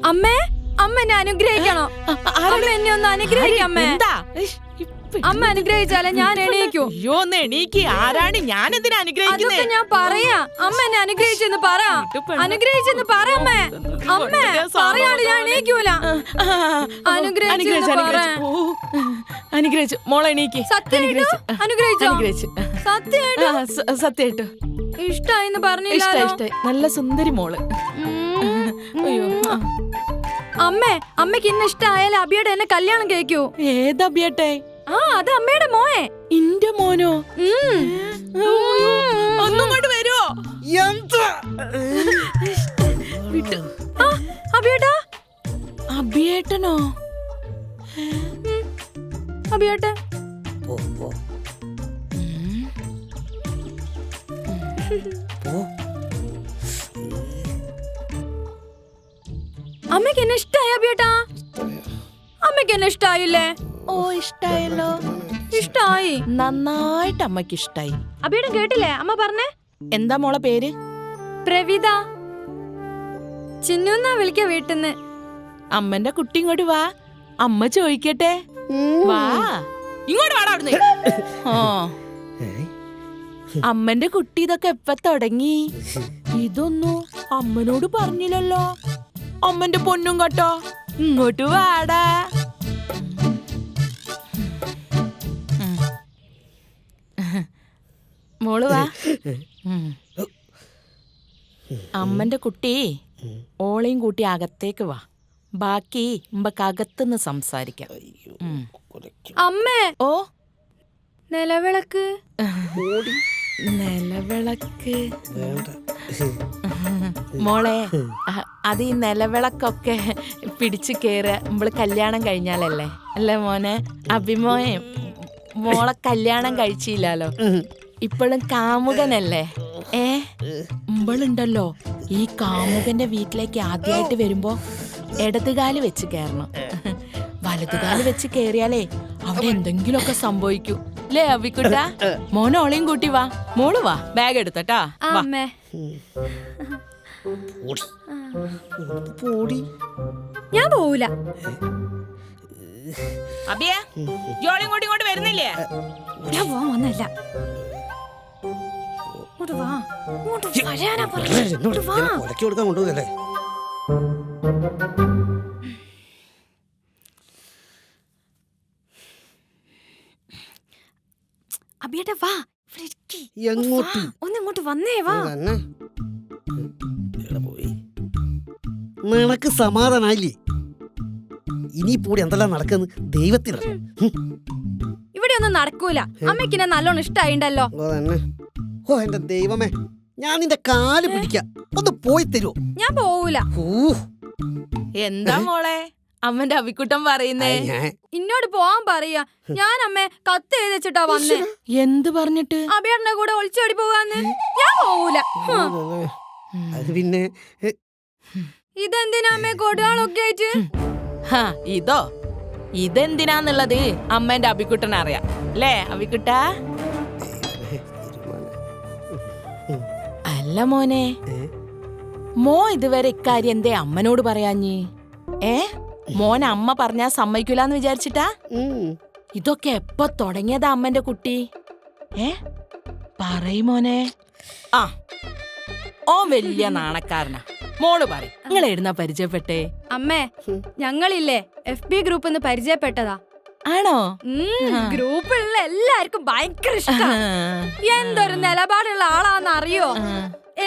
അമ്മേ, അമ്മ എന്നെ അനുഗ്രഹിക്കണോ? അമ്മ എന്നെ ഒന്ന് അനുഗ്രഹിക്കമ്മേ. അമ്മ അനുഗ്രഹിച്ചാലേ ഞാൻ എണീക്കൂ. അയ്യോ, ഒന്ന് എണീക്ക്. ആരാണ്? ഞാൻ എന്തിനാ അനുഗ്രഹിക്കുന്നേ? അതൊക്കെ ഞാൻ പറയാ. അമ്മ എന്നെ അനുഗ്രഹിച്ചെന്ന് പറ. അനുഗ്രഹിച്ചെന്ന് പറ അമ്മേ. അമ്മേ പറയാണ്ട് ഞാൻ എണീക്കൂല. അനുഗ്രഹിച്ചു മോളെ, എണീക്ക്. അനുഗ്രഹിച്ചോ? സത്യായിട്ടു ഇഷ്ടായിന്ന് പറഞ്ഞില്ല. ഇഷ്ടായി. നല്ല സുന്ദരി മോള്. അയ്യോ അമ്മേ, അമ്മയ്ക്ക് ഇന്ന് ഇഷ്ടായാലും അബിയുടെ എന്നെ കല്യാണം കഴിക്കൂ. ഏത് അബിയട്ടെ? അത് അമ്മയുടെ മോയെ. ഇന്റെ മോനോ? ഒന്നും കൊണ്ട് വരുവോ? അബിയേട്ടാ. അബിയേട്ടനോ? അബിയേട്ടൻ അമ്മയ്ക്ക് എന്നെ ഇഷ്ടായി. അബിയേട്ടാ, അമ്മയ്ക്ക് എന്നെ ഇഷ്ടായില്ലേ? ഓ, ഇഷ്ടായല്ലോ. ഇഷ്ടായി. നന്നായിട്ട് അമ്മക്ക് ഇഷ്ടായി. അബിയേട്ടൻ കേട്ടില്ലേ അമ്മ പറഞ്ഞേ? എന്താ മോളെ പേര്? പ്രവിത. ചിന്നുന്നാ വിളിക്ക വീട്ടിന്ന്. അമ്മന്റെ കുട്ടി ഇങ്ങോട്ട് വാ, അമ്മ ചോദിക്കട്ടെ. വാ, ഇങ്ങോട്ട് വാടാ അവിടുന്ന്. അമ്മന്റെ കുട്ടി ഇതൊക്കെ എപ്പ തുടങ്ങി? ഇതൊന്നും അമ്മനോട് പറഞ്ഞില്ലല്ലോ. അമ്മന്റെ പൊന്നും കേട്ടോ, ഇങ്ങോട്ട് വാടാ. മോള് വാ. അമ്മന്റെ കുട്ടി ഓളെയും കൂട്ടി അകത്തേക്ക് വാ. ബാക്കി അകത്തുനിന്ന് സംസാരിക്കാം. അമ്മേ. ഓ, നിലവിളക്ക്. നിലവിളക്ക് മോളെ, അത് ഈ നിലവിളക്കൊക്കെ പിടിച്ചു കേറുക നമ്മള് കല്യാണം കഴിഞ്ഞാലല്ലേ അല്ലേ മോനെ? അഭിമോയെ മോളെ കല്യാണം കഴിച്ചില്ലല്ലോ, ഇപ്പോഴും കാമുകനല്ലേ? ഇമ്പളുണ്ടല്ലോ, ഈ കാമുകന്റെ വീട്ടിലേക്ക് ആദ്യമായിട്ട് വരുമ്പോ ഇടതുകാല് വെച്ച് കയറണം. വലതുകാല് വെച്ച് കയറിയാലേ അവിടെ എന്തെങ്കിലുമൊക്കെ സംഭവിക്കൂ അല്ലേ അവിക്കുട്ട? മോനോളെയും കൂട്ടി വാ. മോള് വാ, ബാഗ് എടുത്തട്ടാ. ഞാൻ പോവൂല. അബിയ, ജോളിയും കൂട്ടി ഇങ്ങോട്ട് വരുന്നില്ലേ? ഞാൻ പോവാൻ വന്നല്ല. അബിയേട്ടാ വാ. ഒന്നിങ്ങോട്ട് വന്നേ വാ. നിനക്ക് സമാധാനായില്ലേ? ഇനി കൂടി എന്തെല്ലാം നടക്കുന്നു ദൈവത്തിനാണ്. ഇവിടെ ഒന്നും നടക്കൂല. അമ്മയ്ക്ക് നല്ലോണം ഇഷ്ടായിണ്ടല്ലോ. ഓ എന്റെ ദൈവമേ, ഞാൻ നിന്റെ കാല് പിടിക്കാം, ഒന്ന് പോയി തരുമോ? ഞാൻ പോവൂല. എന്താ മോളെ അമ്മന്റെ അവിക്കുട്ടം പറയുന്നേ? ഇന്നോട് പോവാൻ പറയാ. ഞാൻ അമ്മേ കത്ത് എഴുതിച്ചിട്ടാ വന്നേ. എന്ത് പറഞ്ഞിട്ട്? അബിയേട്ടന്റെ കൂടെ ഒളിച്ചോടി പോവാന്ന്. ഞാൻ പോവൂല. അത് പിന്നെ ഇതെന്തിനാ അമ്മേ കൊടുവാളൊക്കെ ആയിട്ട്? ഇതോ, ഇതെന്തിനാന്നുള്ളത് അമ്മന്റെ അബിക്കുട്ടനെ അറിയാം അല്ലേ അബിക്കുട്ട? അല്ല മോനെ, ഇതുവരെ ഇക്കാര്യം എന്തേ അമ്മനോട് പറയാഞ്ഞ്? മോനെ അമ്മ പറഞ്ഞാ സമ്മതിക്കൂലെന്ന് വിചാരിച്ചിട്ടാ? ഇതൊക്കെ എപ്പോ തുടങ്ങിയതാ അമ്മന്റെ കുട്ടി? പറയ് മോനെ. ഓ വലിയ നാണക്കാരനാ. മോള് പറയും, നിങ്ങൾ എഴുന്നാ പരിചയപ്പെട്ടേ? അമ്മേ, ഞങ്ങളില്ലേ FB ഗ്രൂപ്പ് പരിചയപ്പെട്ടതാ. ആണോ? ഗ്രൂപ്പിലുള്ള എല്ലാവർക്കും ഭയങ്കര ഇഷ്ടം. എന്തൊരു നിലപാടുള്ള ആളാന്ന് അറിയോ?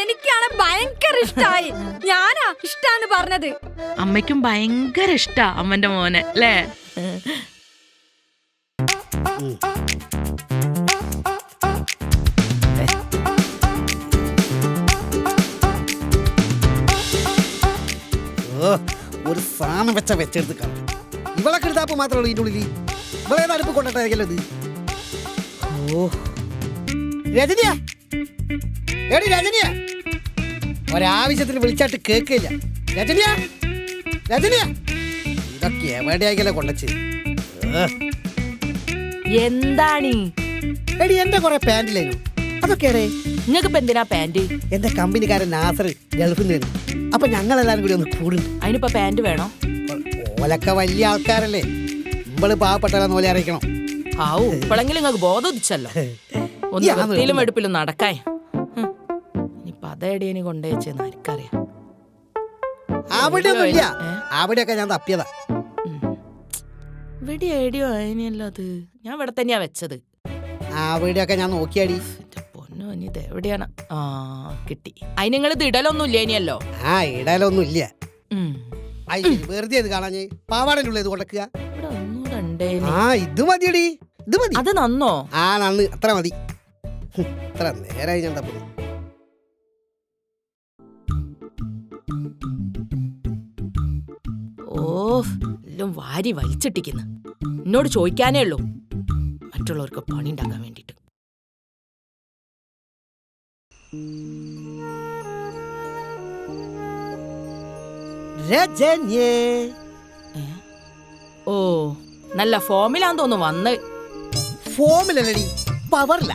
എനിക്കാണ് ഭയങ്കര ഇഷ്ടായി. ഞാനാ ഇഷ്ടാന്ന് പറഞ്ഞത്. അമ്മയ്ക്കും ഭയങ്കര ഇഷ്ടാ അമ്മന്റെ മോനെ അല്ലേ? ഒരു സാധനം വെച്ചെടുത്ത് കാണും. ഇവളൊക്കെ എടുത്താപ്പ് മാത്രമല്ലോ ഇതിൻ്റെ ഉള്ളിൽ. ഇവളേത് അടുപ്പ് കൊണ്ടിട്ടായിരിക്കല്ലോ ഇത്. ഓ രജനിയാ, എടി രജനിയാ, ഒരാവശ്യത്തിന് വിളിച്ചാട്ട് കേക്കില്ല. രജനിയാ, രജനിയാ, ഇതൊക്കെ എവിടെയാക്കല്ലേ കൊണ്ടച്ച്? എന്താണ്? എടി എന്റെ കുറെ പാൻറ്റിലായിരുന്നു, അതൊക്കെയാണേ. നിങ്ങൾക്ക് ഇപ്പൊ എന്തിനാ പാന്റ്? എന്റെ കമ്പനിക്കാരൻ നാസർ ഗൾഫിൽ നിന്ന് വരും. അപ്പൊ ഞങ്ങളെല്ലാരും കൂടി ഒന്ന് കൂടും. അതിനിപ്പോ പാന്റ് വേണോ? ഓലൊക്കെ വലിയ ആൾക്കാരല്ലേ, നമ്മള് പാവപ്പെട്ടവരെന്ന് പോലെ അറിയിക്കണം. ആവൂ, ഇപ്പോഴെങ്കിലും നിങ്ങൾക്ക് ബോധം ഉദിച്ചല്ലോ. ഒന്ന് വൃത്തിയിലും എടുപ്പിലും നടക്കായ. ഇനിയിപ്പൊ അതേടിയനി കൊണ്ടുവച്ചെന്ന് ആർക്കറിയാം. അവിടെ ഒന്നുമില്ല, അവിടെയൊക്കെ ഞാൻ തപ്പിയതാ. ഇവിടെ ഏടിയോ അതിനല്ലോ അത്. ഞാൻ ഇവിടെ തന്നെയാ വെച്ചത്. അവിടെയൊക്കെ ഞാൻ നോക്കിയാടി. പൊന്നോ, ഇനി ഇത് എവിടെയാണ്? ആ, കിട്ടി. അതിന് നിങ്ങൾ ഇത് ഇടലൊന്നും ഇല്ല ഇനിയല്ലോ. ആ, ഇടലൊന്നും ഇല്ല. വെറുതെ ഇത് കാണാഞ്ഞ് പാവാടൻ്റെ ഉള്ളിൽ ഇത് കൊണ്ടക്കുക. ഇവിടെ ഒന്നും കണ്ടേ. ആ, ഇത് മതിയടി, ഇത് മതി. അത് നന്നോ? ആ, നന്ന്, അത്ര മതി. അത്ര നേരായി ഞാൻ തപ്പുന്നു. ഓ, എല്ലാം വാരി വലിച്ചിട്ടിക്കുന്നു. എന്നോട് ചോദിക്കാനേ ഉള്ളൂ, മറ്റുള്ളവർക്ക് പണി ഉണ്ടാക്കാൻ വേണ്ടിട്ട്. ഓ, നല്ല ഫോമിലാന്ന് തോന്നുന്നു വന്ന്. ഫോമിലല്ലടി, പവറില്ല.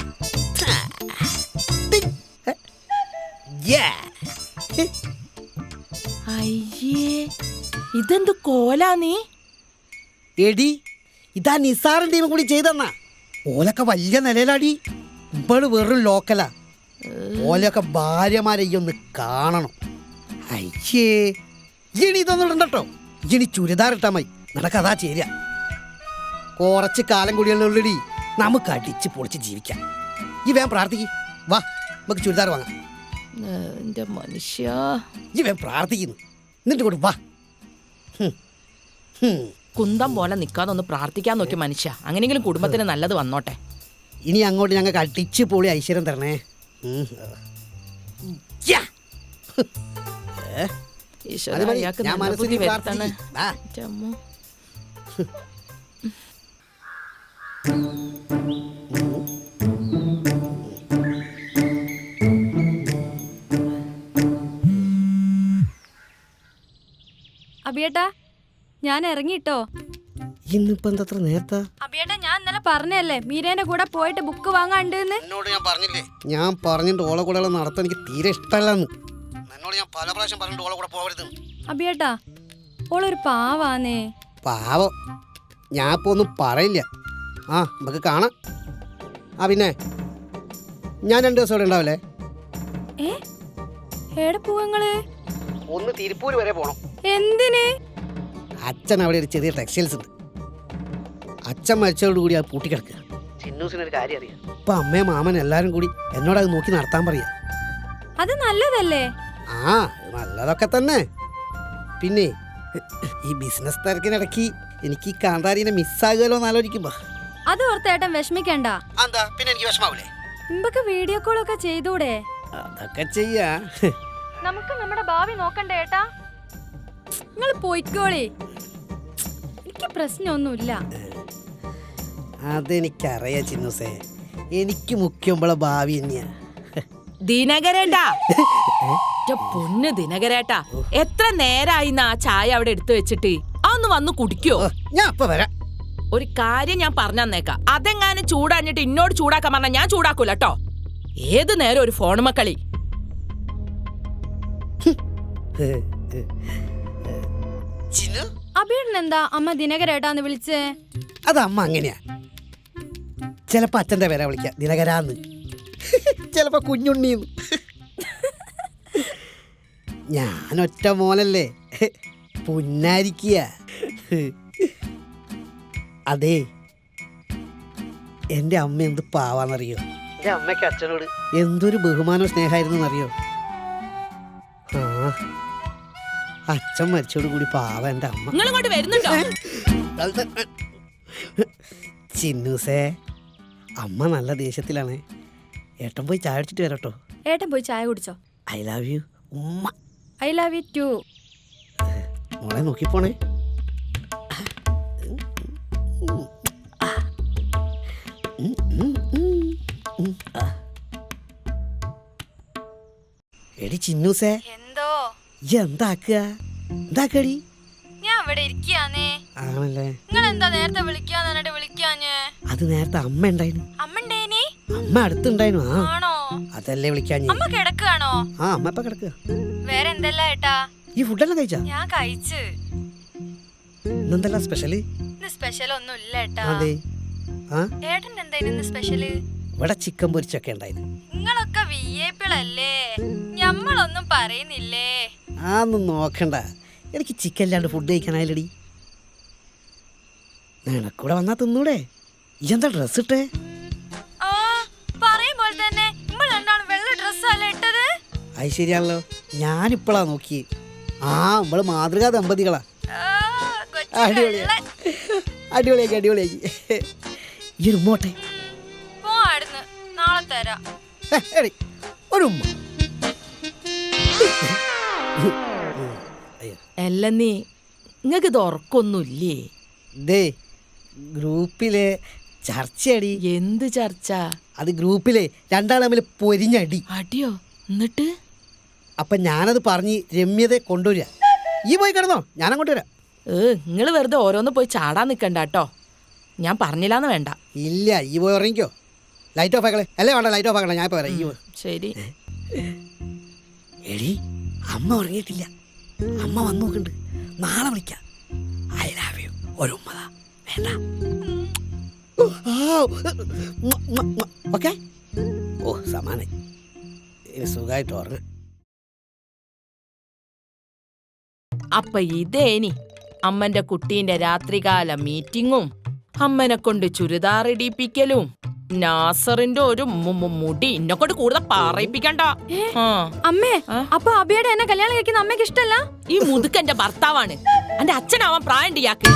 അയ്യേ, ഇതെന്ത് കോലാ നീ? എടി, ഇതാ നിസാറിന്റെ ടീമും കൂടി ചെയ്തെന്നാ. ഓലൊക്കെ വലിയ നിലയിലാടി. ഇവള് വെറും ലോക്കലാ. ഓലൊക്കെ ഭാര്യമാരെ ഒന്ന് കാണണം. അയ്യേ, ഇനി ഇതൊന്നും ഇടണ്ടോ. ഇനി ചുരിദാർ ഇട്ടാ മതി. നടക്കതാ ചേരുക. കുറച്ച് കാലം കൂടിയുള്ളടി, നമുക്ക് അടിച്ച് പൊളിച്ച് ജീവിക്കാം. ഈ വേഗം പ്രാർത്ഥിക്ക്. വാ, നമുക്ക് ചുരിദാർ വാങ്ങാം. എന്റെ മനുഷ്യ, ഈ വേഗം പ്രാർത്ഥിക്കുന്നു. എന്നിട്ട് കൂടെ വാ. കുന്തം പോലെ നിൽക്കാതെ ഒന്ന് പ്രാർത്ഥിക്കാൻ നോക്കി മനുഷ്യ. അങ്ങനെയെങ്കിലും കുടുംബത്തിന് നല്ലത് വന്നോട്ടെ. ഇനി അങ്ങോട്ട് ഞങ്ങൾക്ക് അടിച്ച് പൊളി ഐശ്വര്യം തരണേ. ഞാൻ മനസ്സിൽ പ്രാർത്ഥിക്കുന്നു. അബിയേട്ടാ, ഞാൻ ഇറങ്ങിട്ടോ. ഇന്നിപ്പോ എന്തത്ര നേരത്തെ? അബിയേട്ടാ, ഞാൻ ഇന്നലെ പറഞ്ഞല്ലേ മീരേന്റെ കൂടെ പോയിട്ട് ബുക്ക് വാങ്ങാണ്ട്. എന്നോട് ഞാൻ പറഞ്ഞില്ലേ, ഞാൻ പറഞ്ഞിട്ട് ഓളെ കൂടെ നടത്താൻ എനിക്ക് തീരെ ഇഷ്ടമല്ലെന്ന്. എന്നോട് ഞാൻ പല പ്രാവശ്യം പറഞ്ഞിട്ട് ഓളെ കൂടെ പോകരുത്. അബിയേട്ടാ, ഓളൊരു പാവാന്നേ. പാവം, ഞാൻ ഇപ്പൊ ഒന്നും പറയില്ല. ആ, നമുക്ക് കാണാം. ആ, പിന്നെ ഞാൻ 2 ദിവസം ഇവിടെ ഉണ്ടാവില്ലേ? എവിടെ പോവങ്ങള്? ഒന്ന് തിരുപ്പൂര് വരെ പോണം. എന്തിന്? അച്ഛൻ അവിടെ ഒരു ചെറിയ ടെക്സ്റ്റൈൽസ് ഉണ്ട്. അച്ഛൻ മരിച്ചതോട് കൂടി അത് പൂട്ടിക്കിടക്കുക. ചിന്നൂസിനൊരു കാര്യം അറിയാം. ഇപ്പൊ അമ്മയും മാമനും എല്ലാരും കൂടി എന്നോട് അത് നോക്കി നടത്താൻ പറയാ. അത് നല്ലതല്ലേ? ആ, നല്ലതൊക്കെ തന്നെ. പിന്നെ ഈ ബിസിനസ് തിരക്കിനിടയ്ക്ക് എനിക്ക് ഈ കാന്താരീനെ മിസ്സാകുമല്ലോ എന്ന് ആലോചിക്കുമ്പോ അത് ഓർത്തേട്ടൻ വിഷമിക്കണ്ട. എന്താ പിന്നെ എനിക്ക് വിഷമാവൂലേ? മുമ്പൊക്കെ വീഡിയോ കോൾ ഒക്കെ ചെയ്തൂടെ? അതൊക്കെ ചെയ്യാ. നമുക്ക് നമ്മുടെ ഭാവി നോക്കണ്ടേ ഏട്ടാ? നിങ്ങൾ പോയിക്കോളി, എനിക്ക് പ്രശ്നമൊന്നുമില്ല. അതെനിക്കറിയാ ചിന്നൂസേ, എനിക്ക് മുഖ്യമ്പള ഭാവി തന്നെയാ. ദിനകരേട്ടാ, പൊന്ന് ദിനകരേട്ടാ, എത്ര നേരായി ആ ചായ അവിടെ എടുത്തു വെച്ചിട്ട്? അതൊന്ന് വന്ന് കുടിക്കോ? ഞാൻ ഇപ്പൊ വരാം. ഒരു കാര്യം ഞാൻ പറഞ്ഞേക്കാം, അതെങ്ങാനും ചൂടാഞ്ഞിട്ട് ഇന്നോട് ചൂടാക്കാൻ പറഞ്ഞാൽ ഞാൻ ചൂടാക്കൂല കേട്ടോ. ഏത് നേരം ഒരു ഫോണുമ്മ കളി. അബിയേട്ടനെന്താ അമ്മ ദിനകരേട്ടാന്ന് വിളിച്ചേ? അത് അമ്മ അങ്ങനെയാ. ചിലപ്പോ അച്ഛന്റെ പേരെ വിളിക്ക ദിനകരാന്ന്, ചിലപ്പോ കുഞ്ഞുണ്ണീന്ന്. ഞാൻ ഒറ്റ മോനല്ലേ, പുന്നാരിക്കുക. അതെ, എന്റെ അമ്മ എന്ത് പാവാന്നറിയോ? എന്റെ അമ്മയ്ക്ക് അച്ഛനോട് എന്തൊരു ബഹുമാനവും സ്നേഹമായിരുന്നു എന്നറിയോ? ആ, അച്ഛൻ മരിച്ചോട് കൂടി പാവ എന്റെ അമ്മ. നിങ്ങളിങ്ങോട്ട് വരുന്നുണ്ടോ? ചിന്നൂസേ, അമ്മ നല്ല ദേഷ്യത്തിലാണ്. ഏട്ടൻ പോയി ചായ അടിച്ചിട്ട് വരാട്ടോ. ഏട്ടൻ പോയി ചായ കുടിച്ചോ. ഐ ലവ് യു ഉമ്മ. I love you too. മോളെ നോക്കിപ്പോണേ. എടി ചിന്നൂസേ, എന്തോ എന്താക്കടി? ഞാൻ ഇവിടെ ഇരിക്കാന്നേ. ആണല്ലേ? നിങ്ങൾ എന്താ നേരത്തെ വിളിക്കാന്ന് വിളിക്കാഞ്ഞേ? അത് നേരത്തെ അമ്മ ഉണ്ടായിരുന്നു. അമ്മ ഉണ്ടേനി? അമ്മ അടുത്തുണ്ടായിരുന്നു. ആണോ? അതല്ലേ വിളിക്കാൻ ഞാൻ. അമ്മ കിടക്കുകയാണോ? ആ അമ്മ ഇപ്പൊ കിടക്കുക. വേറെ എന്തല്ല ഏട്ടാ? ഈ ഫുഡെല്ലാം കഴിച്ചാ? ഞാൻ കഴിച്ച്. ഇന്നെന്തല്ല സ്പെഷ്യല്? ഇന്ന് സ്പെഷ്യൽ ഒന്നും ഇല്ല ഏട്ടാ. അതെ. ആ ഏട്ടൻ എന്തായാലും ഇന്ന് സ്പെഷ്യല്? ഇവിടെ ചിക്കൻ പൊരിച്ചൊക്കെ ഉണ്ടായിരുന്നു. നിങ്ങളൊക്കെ വിയേപ്പിളല്ലേ, ഞമ്മളൊന്നും പറയുന്നില്ലേ? ആ ഒന്നും നോക്കണ്ട, എനിക്ക് ചിക്കൻ ഇല്ലാണ്ട് ഫുഡ് കഴിക്കാനായില്ലടി. നിനക്കൂടെ വന്നാ തിന്നൂടെ? ഇതെന്താ ഡ്രസ് ഇട്ടേ? ആ പറയുമ്പോൾ തന്നെ നമ്മൾ രണ്ടാളും വെള്ള ഡ്രസ്സല്ലേ ഇട്ടത്? അത് ശരിയാണല്ലോ, ഞാനിപ്പോഴാ നോക്കി. ആ നമ്മള് മാതൃകാ ദമ്പതികളാ. അടിപൊളിയാക്കി അടിപൊളിയാക്കി. ഈ ഒരു ഉമ്മോട്ടെ പോടുന്ന്, നാളെ തരാം. ഒരു ഉമ്മ. അല്ല നീ നിങ്ങക്ക് ഇത് ഉറക്കൊന്നുമില്ലേ? ദേ ഗ്രൂപ്പിലെ ചർച്ചയടി. എന്ത് ചർച്ച? അത് ഗ്രൂപ്പിലെ രണ്ടാൾ തമ്മിൽ പൊരിഞ്ഞടി. അടിയോ? എന്നിട്ട് അപ്പൊ ഞാനത് പറഞ്ഞ് രമ്യതയെ കൊണ്ടുവരിക. ഈ പോയി കിടന്നോ, ഞാനങ്ങോട്ട് വരാം. നിങ്ങള് വെറുതെ ഓരോന്ന് പോയി ചാടാൻ നിക്കണ്ട കേട്ടോ. ഞാൻ പറഞ്ഞില്ലാന്ന് വേണ്ട. ഇല്ല, ഈ പോയി ഉറങ്ങിക്കോ. ലൈറ്റ് ഓഫ് ആക്കളെ. അല്ലേ വേണ്ട, ലൈറ്റ് ഓഫ് ആക്കണം. ഞാൻ ഇപ്പൊ വരാം. ഈ ശരി. എടി അമ്മ ഉറങ്ങിയിട്ടില്ല. അമ്മ വന്നു നോക്കുന്നുണ്ട്. നാളെ വിളിക്കാം. I love U. ഒരു ഉമ്മതാ വേണ്ട. ഓക്കെ. ഓ സമാനായി. ഇനി സുഖമായിട്ട് ഉറങ്ങ. അപ്പൊ ഇതേനി അമ്മന്റെ കുട്ടീന്റെ രാത്രികാല മീറ്റിങ്ങും അമ്മനെ കൊണ്ട് ചുരിദാർ ഇടിപ്പിക്കലും നാസറിന്റെ ഒരു മുടി ഇന്നെ കൊണ്ട് കൂടുതൽ പറയിപ്പിക്കണ്ട. അമ്മേ, അപ്പൊ അബിയുടെ എന്നെ കല്യാണം കഴിക്കുന്ന അമ്മയ്ക്ക് ഇഷ്ടല്ല? ഈ മുതുക്കന്റെ ഭർത്താവാണ്. എന്റെ അച്ഛനാവാൻ പ്രായം ഇയാൾക്ക്.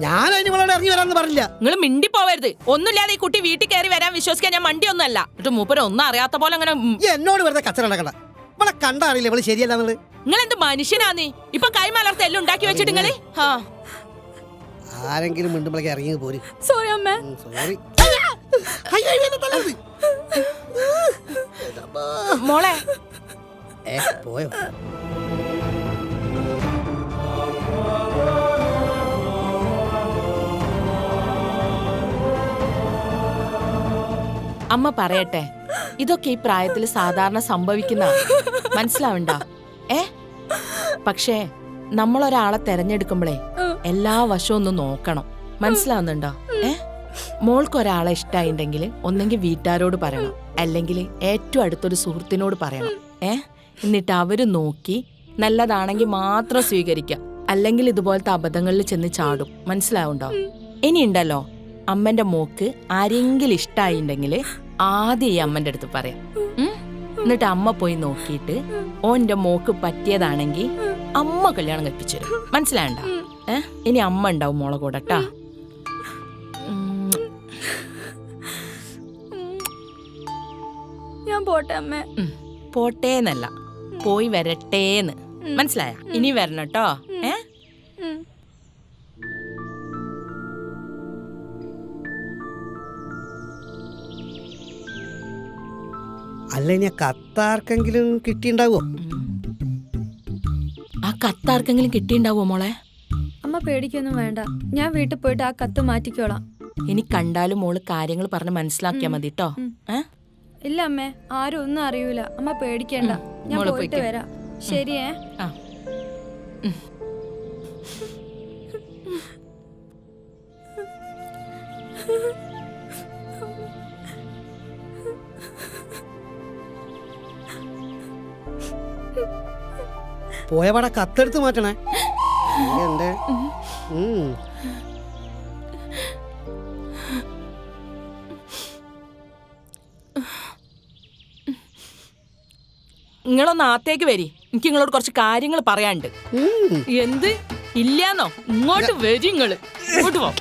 ഞാൻ അതിനോട് ഇറങ്ങി വരാന്ന് പറഞ്ഞില്ല. നിങ്ങൾ മിണ്ടി പോവരുത്. ഒന്നുമില്ലാതെ ഈ കുട്ടി വീട്ടിൽ കയറി വരാൻ വിശ്വസിക്കാൻ ഞാൻ മണ്ടിയൊന്നുമല്ല. എന്നിട്ട് മൂപ്പര് ഒന്നും അറിയാത്ത പോലെ അങ്ങനെ എന്നോട് വെറുതെ കച്ചറ നടക്കണ്ട. ഇവിടെ കണ്ടറിയില്ല ഇവള് ശരിയല്ലാന്നുള്ളത്. നിങ്ങൾ എന്ത് മനുഷ്യനാന്നീ? ഇപ്പൊ കൈമലർത്ത് എല്ലാം ഉണ്ടാക്കി വെച്ചിട്ട് നിങ്ങള് ആരെങ്കിലും മിണ്ടുമ്പോഴേക്ക് ഇറങ്ങി പോരും. സോറി അമ്മേ. സോറി മോളെ. പോയോ? അമ്മ പറയട്ടെ, ഇതൊക്കെ ഈ പ്രായത്തിൽ സാധാരണ സംഭവിക്കുന്ന മനസ്സിലാവണ്ട. പക്ഷേ നമ്മളൊരാളെ തെരഞ്ഞെടുക്കുമ്പോഴേ എല്ലാ വശവും ഒന്ന് നോക്കണം. മനസ്സിലാവുന്നുണ്ടോ? മോൾക്കൊരാളെ ഇഷ്ടായിണ്ടെങ്കിൽ ഒന്നെങ്കിൽ വീട്ടുകാരോട് പറയണം, അല്ലെങ്കിൽ ഏറ്റവും അടുത്തൊരു സുഹൃത്തിനോട് പറയണം. എന്നിട്ട് അവര് നോക്കി നല്ലതാണെങ്കിൽ മാത്രം സ്വീകരിക്കുക. അല്ലെങ്കിൽ ഇതുപോലത്തെ അബദ്ധങ്ങളിൽ ചെന്ന് ചാടും. മനസ്സിലാവുണ്ടോ? ഇനിയുണ്ടല്ലോ, അമ്മന്റെ മോക്ക് ആരെങ്കിലും ഇഷ്ടായിണ്ടെങ്കിൽ ആദ്യം ഈ അമ്മന്റെ അടുത്ത് പറയാം. എന്നിട്ട് അമ്മ പോയി നോക്കിയിട്ട് ഓന്റെ മോക്ക് പറ്റിയതാണെങ്കിൽ അമ്മ കല്യാണം കഴിപ്പിച്ചു തരും. മനസ്സിലാവണ്ട? ഇനി അമ്മ ഉണ്ടാവും മോളെ കൂടെ ട്ടാ. ഞാൻ പോട്ടെ അമ്മേ. പോട്ടേന്നല്ല, പോയി വരട്ടേന്ന്. മനസ്സിലായ? ഇനി വരണം കേട്ടോ. അല്ല, ഇനി കത്താർക്കെങ്കിലും കിട്ടിണ്ടാവോ? ആ കത്താർക്കെങ്കിലും കിട്ടിണ്ടാവോ മോളെ? അമ്മ പേടിക്കൊന്നും വേണ്ട, ഞാൻ വീട്ടിൽ പോയിട്ട് ആ കത്ത് മാറ്റിക്കോളാം. ഇനി കണ്ടാലും മോള് കാര്യങ്ങൾ പറഞ്ഞ് മനസ്സിലാക്കിയാ മതി കേട്ടോ. ഇല്ല അമ്മേ, ആരും ഒന്നും അറിയൂല. അമ്മ പേടിക്കണ്ട, ഞാൻ പോയിട്ട് വരാം. ശരിയേ? പോയപാടെ കത്തെടുത്ത് മാറ്റണേ. എന്റെ നിങ്ങളൊന്ന് അകത്തേക്ക് വരി, എനിക്ക് നിങ്ങളോട് കുറച്ച് കാര്യങ്ങൾ പറയാനുണ്ട്. എന്ത് ഇല്ലാന്നോ? ഇങ്ങോട്ട് വരി, ഇങ്ങോട്ട് പോ.